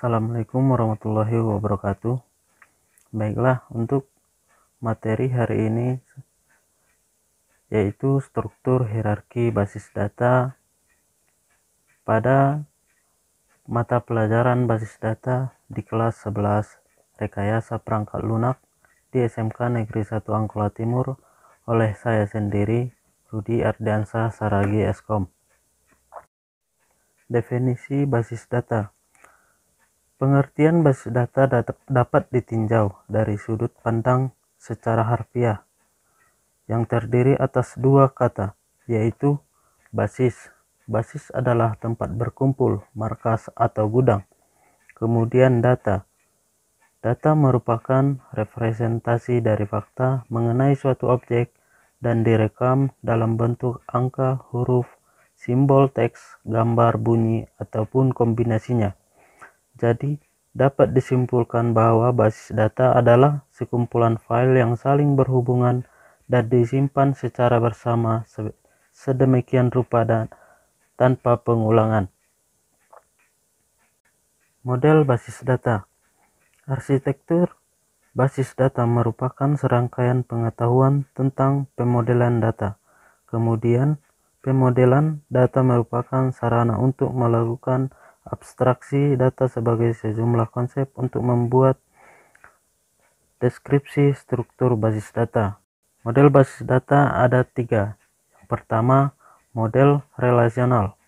Assalamualaikum warahmatullahi wabarakatuh. Baiklah, untuk materi hari ini yaitu struktur hierarki basis data pada mata pelajaran basis data di kelas 11 Rekayasa Perangkat Lunak di SMK Negeri 1 Angkola Timur oleh saya sendiri, Rudi Ardiansyah Saragi Eskom. Definisi basis data. Pengertian basis data dapat ditinjau dari sudut pandang secara harfiah yang terdiri atas dua kata, yaitu basis. Basis adalah tempat berkumpul, markas atau gudang. Kemudian data. Data merupakan representasi dari fakta mengenai suatu objek dan direkam dalam bentuk angka, huruf, simbol teks, gambar, bunyi, ataupun kombinasinya. Jadi, dapat disimpulkan bahwa basis data adalah sekumpulan file yang saling berhubungan dan disimpan secara bersama sedemikian rupa dan tanpa pengulangan. Model basis data. Arsitektur basis data merupakan serangkaian pengetahuan tentang pemodelan data. Kemudian, pemodelan data merupakan sarana untuk melakukan abstraksi data sebagai sejumlah konsep untuk membuat deskripsi struktur basis data. Model basis data ada tiga. Yang pertama, model relasional.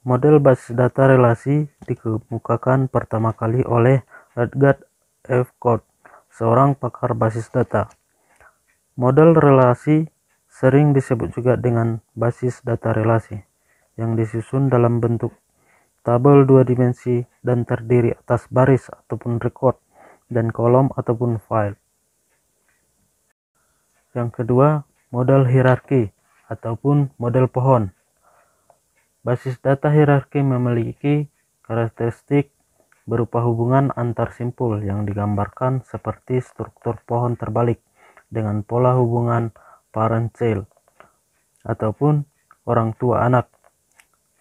Model basis data relasi dikemukakan pertama kali oleh Rutger F. Codd, seorang pakar basis data. Model relasi sering disebut juga dengan basis data relasi, yang disusun dalam bentuk tabel dua dimensi dan terdiri atas baris ataupun record dan kolom ataupun file. Yang kedua, model hierarki ataupun model pohon. Basis data hierarki memiliki karakteristik berupa hubungan antar simpul yang digambarkan seperti struktur pohon terbalik dengan pola hubungan parent-child ataupun orang tua anak.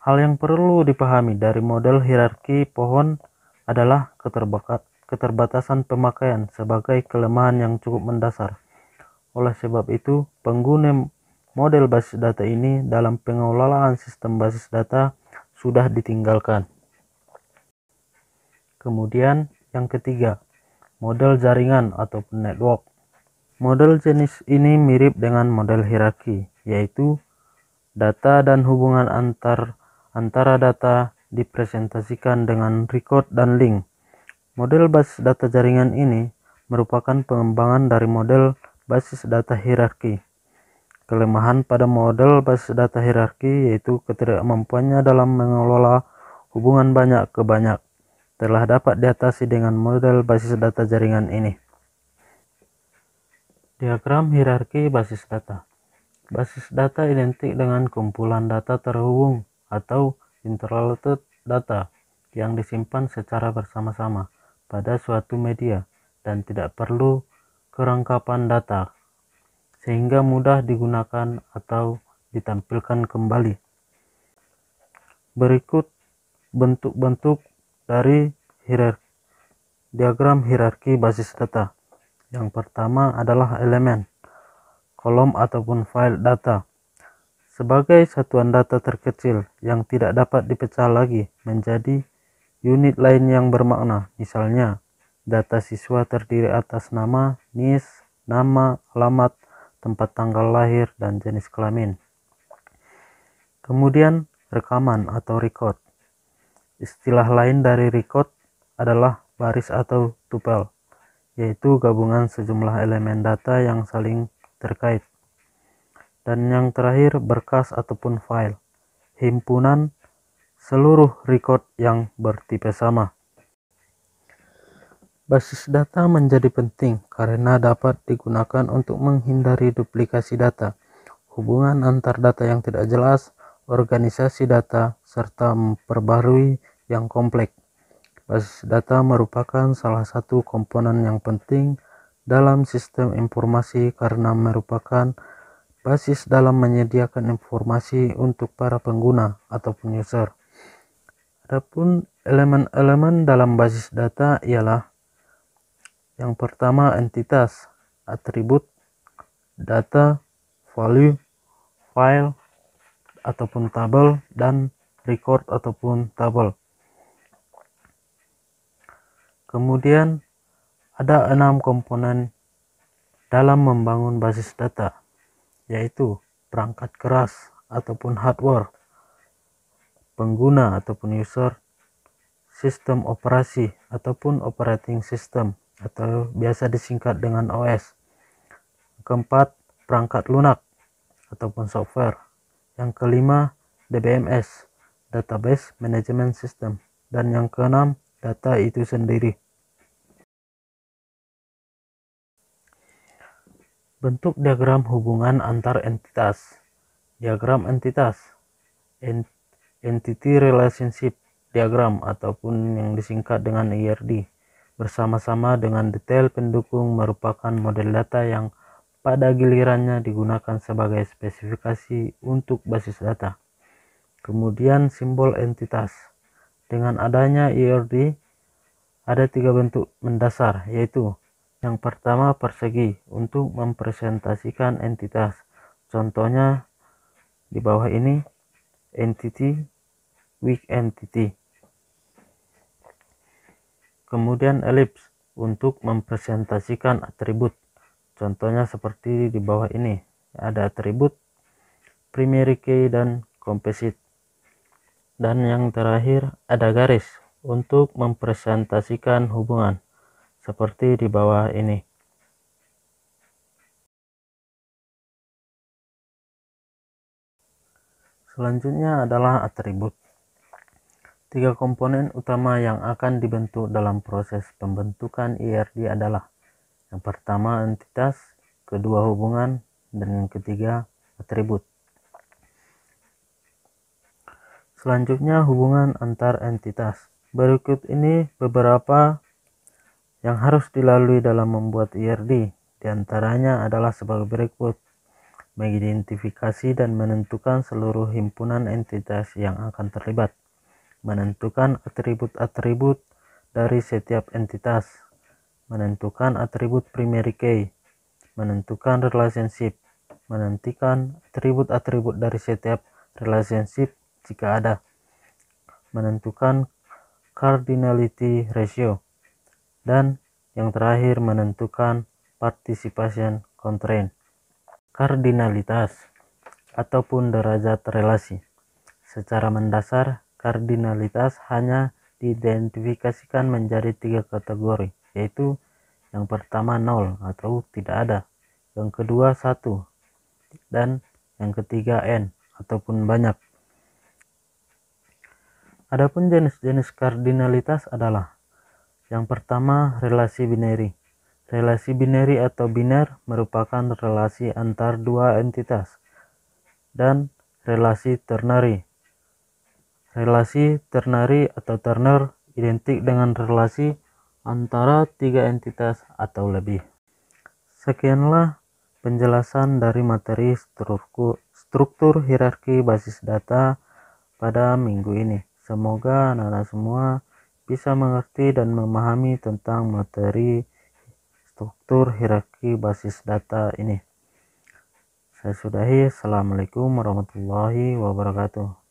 Hal yang perlu dipahami dari model hierarki pohon adalah keterbatasan pemakaian sebagai kelemahan yang cukup mendasar. Oleh sebab itu, pengguna model basis data ini dalam pengelolaan sistem basis data sudah ditinggalkan. Kemudian yang ketiga, model jaringan ataupun network. Model jenis ini mirip dengan model hierarki, yaitu data dan hubungan antara data dipresentasikan dengan record dan link. Model basis data jaringan ini merupakan pengembangan dari model basis data hierarki. Kelemahan pada model basis data hierarki yaitu ketidakmampuannya dalam mengelola hubungan banyak ke banyak telah dapat diatasi dengan model basis data jaringan ini. Diagram hierarki basis data. Basis data identik dengan kumpulan data terhubung atau interrelated data yang disimpan secara bersama-sama pada suatu media dan tidak perlu kerangkapan data sehingga mudah digunakan atau ditampilkan kembali. Berikut bentuk-bentuk dari diagram hierarki basis data. Yang pertama adalah elemen, kolom ataupun file data. Sebagai satuan data terkecil yang tidak dapat dipecah lagi menjadi unit lain yang bermakna. Misalnya, data siswa terdiri atas nama, NIS, nama, alamat, tempat tanggal lahir, dan jenis kelamin. Kemudian, rekaman atau record. Istilah lain dari record adalah baris atau tupel, yaitu gabungan sejumlah elemen data yang saling terkait. Dan yang terakhir, berkas ataupun file, himpunan seluruh record yang bertipe sama. Basis data menjadi penting karena dapat digunakan untuk menghindari duplikasi data, hubungan antar data yang tidak jelas, organisasi data, serta memperbarui yang kompleks. Basis data merupakan salah satu komponen yang penting dalam sistem informasi karena merupakan basis dalam menyediakan informasi untuk para pengguna ataupun user. Adapun Elemen-elemen dalam basis data ialah yang pertama entitas, atribut, data, value, file ataupun tabel, dan record ataupun tabel. Kemudian ada 6 komponen dalam membangun basis data, yaitu perangkat keras ataupun hardware, pengguna ataupun user, sistem operasi ataupun operating system atau biasa disingkat dengan OS. Keempat, perangkat lunak ataupun software. Yang kelima, DBMS, database management system, dan yang keenam, data itu sendiri. Bentuk diagram hubungan antar entitas. Diagram entitas, entity relationship diagram ataupun yang disingkat dengan ERD, bersama-sama dengan detail pendukung merupakan model data yang pada gilirannya digunakan sebagai spesifikasi untuk basis data. Kemudian simbol entitas. Dengan adanya ERD ada 3 bentuk mendasar, yaitu yang pertama persegi untuk mempresentasikan entitas. Contohnya di bawah ini, entity, weak entity. Kemudian elips untuk mempresentasikan atribut. Contohnya seperti di bawah ini, ada atribut, primary key, dan composite. Dan yang terakhir ada garis untuk mempresentasikan hubungan, seperti di bawah ini. Selanjutnya adalah atribut. 3 komponen utama yang akan dibentuk dalam proses pembentukan ERD adalah yang pertama entitas, kedua hubungan, dan yang ketiga atribut. Selanjutnya hubungan antar entitas. Berikut ini beberapa yang harus dilalui dalam membuat ERD. Di antaranya adalah sebagai berikut: mengidentifikasi dan menentukan seluruh himpunan entitas yang akan terlibat, menentukan atribut-atribut dari setiap entitas, menentukan atribut primary key, menentukan relationship, menentukan atribut-atribut dari setiap relationship jika ada, menentukan cardinality ratio, dan yang terakhir menentukan participation constraint. Kardinalitas ataupun derajat relasi. Secara mendasar, kardinalitas hanya diidentifikasikan menjadi 3 kategori, yaitu yang pertama 0 atau tidak ada, yang kedua 1, dan yang ketiga n ataupun banyak. Adapun jenis-jenis kardinalitas adalah yang pertama relasi binary. Relasi binary atau biner merupakan relasi antar 2 entitas, dan relasi ternary. Relasi ternary atau terner identik dengan relasi antara 3 entitas atau lebih. Sekianlah penjelasan dari materi struktur hierarki basis data pada minggu ini. Semoga anak-anak semua bisa mengerti dan memahami tentang materi struktur hierarki basis data ini. Saya sudahi. Assalamualaikum warahmatullahi wabarakatuh.